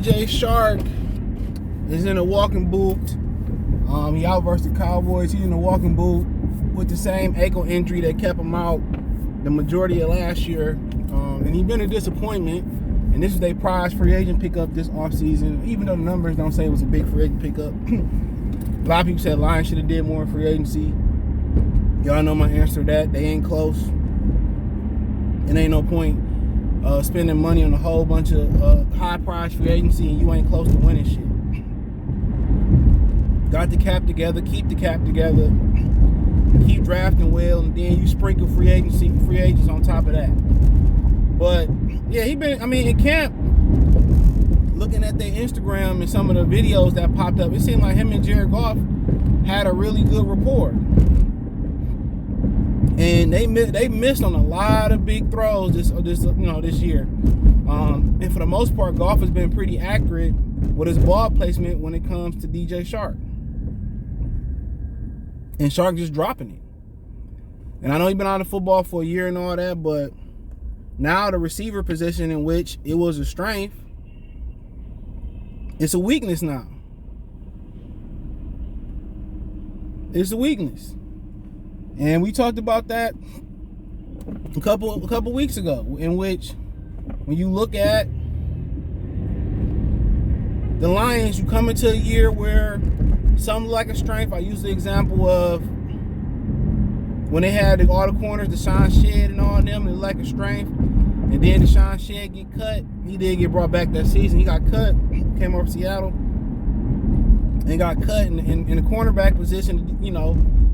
DJ Chark is in a walking boot. He out versus the Cowboys. He's in a walking boot with the same ankle injury that kept him out the majority of last year. And he's been a disappointment. And this is their prize free agent pickup this offseason. Even though the numbers don't say it was a big free agent pickup. A lot of people said Lions should have did more in free agency. Y'all know my answer to that. They ain't close. It ain't no point spending money on a whole bunch of high price free agency and you ain't close to winning shit. Got the cap together, keep the cap together, keep drafting well, and then you sprinkle free agents on top of that. But yeah, in camp, looking at their Instagram and some of the videos that popped up, it seemed like him and Jared Goff had a really good rapport. And they missed on a lot of big throws this year. And for the most part, Goff has been pretty accurate with his ball placement when it comes to DJ Chark. And Chark just dropping it. And I know he's been out of football for a year and all that, but now the receiver position in which it was a strength, it's a weakness now. It's a weakness. And we talked about that a couple weeks ago, in which when you look at the Lions, you come into a year where something like a strength. I use the example of when they had all the corners, Deshaun Shedd and all of them, it like a strength. And then Deshaun Shedd get cut. He did get brought back that season. He got cut, came over to Seattle, and got cut in the cornerback position,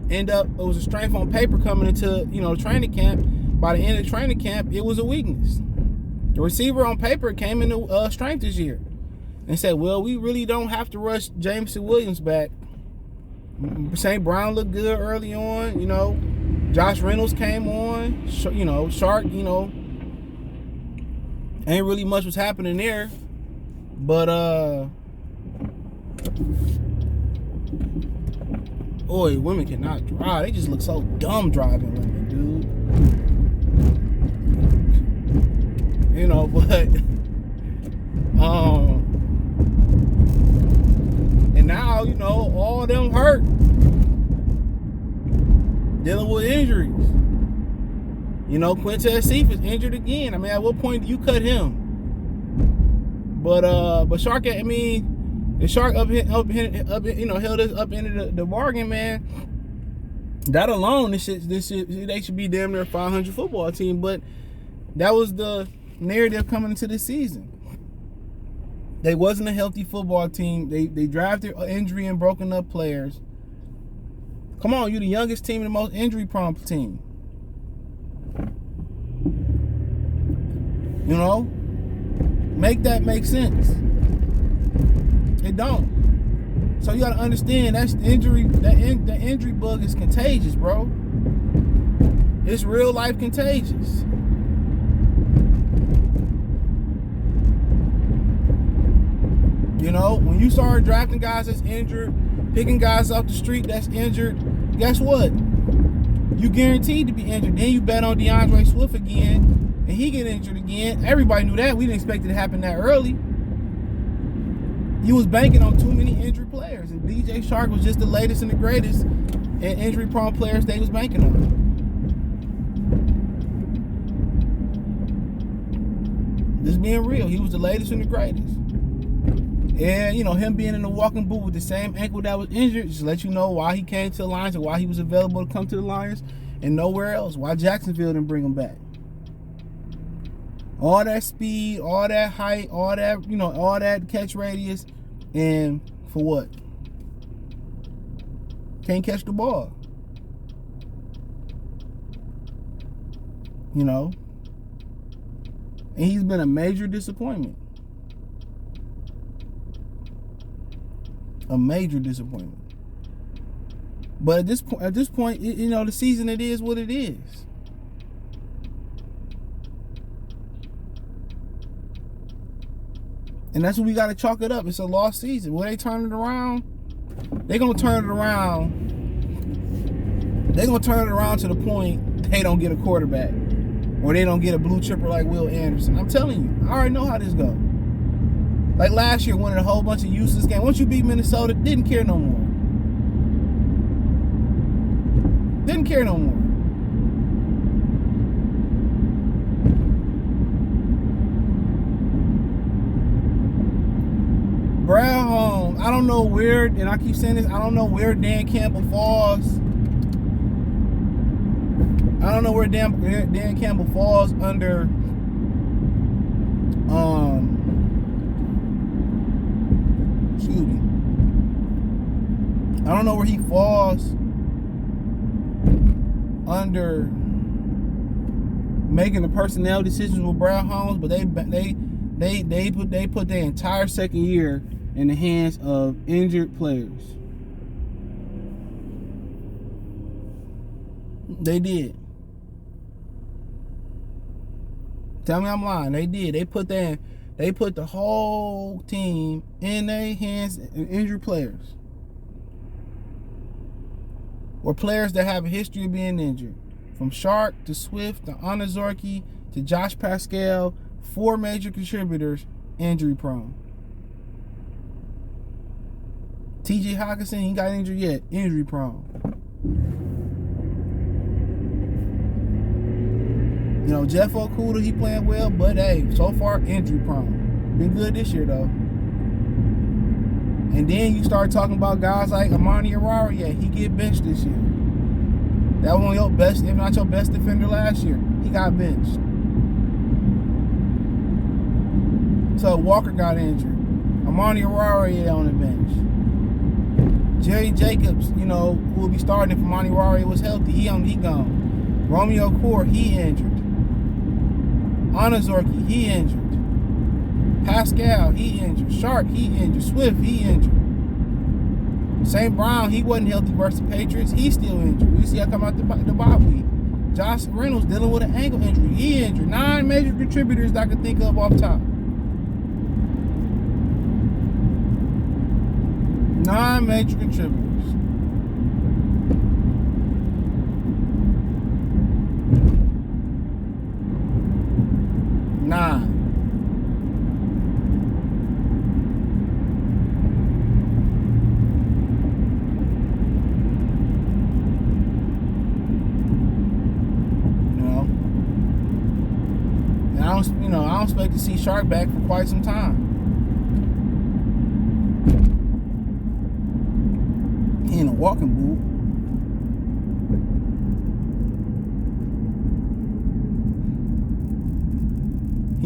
it was a strength on paper coming into, training camp. By the end of training camp, it was a weakness. The receiver on paper came into strength this year and said, well, we really don't have to rush Jameson Williams back. St. Brown looked good early on, Josh Reynolds came on, Chark, ain't really much was happening there. But, boy, women cannot drive. They just look so dumb driving women, dude. But and now, all of them hurt. Dealing with injuries. Quintez Cephas injured again. At what point do you cut him? But Chark, if Chark held us up into the bargain, man, that alone, they should be damn near a 500 football team. But that was the narrative coming into this season. They wasn't a healthy football team. They drafted injury and broken up players. Come on, you're the youngest team and the most injury prone team. Make that make sense. It don't. So you gotta understand that injury bug is contagious, bro. It's real life contagious. When you start drafting guys that's injured, picking guys off the street that's injured, guess what? You guaranteed to be injured. Then you bet on DeAndre Swift again, and he get injured again. Everybody knew that. We didn't expect it to happen that early. You was banking on too many injured players, and DJ Chark was just the latest and the greatest and injury-prone players they was banking on. Just being real, he was the latest and the greatest. And, him being in the walking boot with the same ankle that was injured, just let you know why he came to the Lions and why he was available to come to the Lions and nowhere else. Why Jacksonville didn't bring him back. All that speed, all that height, all that catch radius, and for what? Can't catch the ball. And he's been a major disappointment. A major disappointment. But at this point, the season, it is what it is. And that's what we got to chalk it up. It's a lost season. Will they turn it around? They're going to turn it around. They're going to turn it around to the point they don't get a quarterback. Or they don't get a blue chipper like Will Anderson. I'm telling you. I already know how this goes. Like last year, winning a whole bunch of useless games. Once you beat Minnesota, didn't care no more. Didn't care no more. Brad Holmes, I don't know where, and I keep saying this, I don't know where Dan Campbell falls. I don't know where Dan Campbell falls under excuse me. I don't know where he falls under making the personnel decisions with Brad Holmes, but they put their entire second year in the hands of injured players. They did. Tell me I'm lying. They did. They put the whole team in their hands of injured players. Or players that have a history of being injured. From Chark to Swift to Onizorki to Josh Pascal, 4 major contributors injury prone. TJ Hawkinson, he got injured yet, injury prone. You know, Jeff Okuda, he playing well, but hey, so far injury prone. Been good this year though. And then you start talking about guys like Amani Arara, yeah, he get benched this year. That was one of your best, if not your best defender last year. He got benched. So Walker got injured. Amani Arara, yeah, on the bench. Jerry Jacobs, you know, who will be starting if Amani Arara was healthy, he gone. Romeo Core, he injured. Onizorki, he injured. Pascal, he injured. Chark, he injured. Swift, he injured. St. Brown, he wasn't healthy versus the Patriots. He's still injured. We see how come out the bye week. Josh Reynolds dealing with an ankle injury. He injured. 9 major contributors that I could think of off top. 9 major contributors. I don't expect to see Chark back for quite some time. He in a walking boot.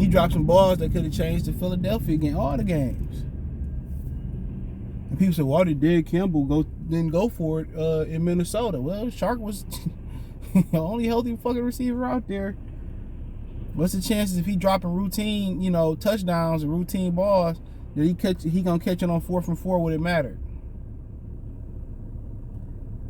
He dropped some balls that could have changed the Philadelphia game, all the games. And people say, why did Dan Campbell didn't go for it in Minnesota? Well, Chark was the only healthy fucking receiver out there. What's the chances if he dropping routine, touchdowns and routine balls that he gonna catch it on 4th and 4? Would it matter?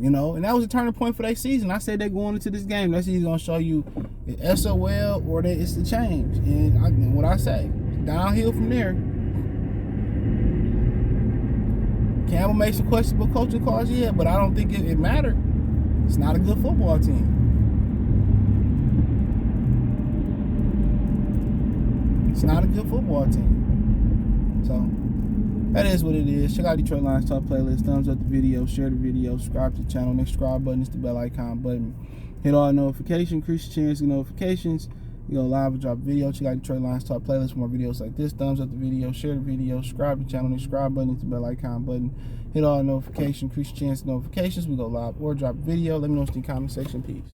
And that was a turning point for their season. I said they're going into this game. That's either gonna show you it's SOL or that it's the change. And what I say, downhill from there. Campbell made some questionable coaching calls, yeah, but I don't think it mattered. It's not a good football team. It's not a good football team. So, that is what it is. Check out Detroit Lions Talk playlist. Thumbs up the video, share the video, subscribe to the channel. Next subscribe button is the bell icon button. Hit all notifications, increase your chance to get notifications. You go live or drop a video. Check out Detroit Lions Talk playlist for more videos like this. Thumbs up the video, share the video, subscribe to the channel. Next subscribe button is the bell icon button. Hit all notifications, increase your chance to notifications. We go live or drop a video. Let me know in the comment section. Peace.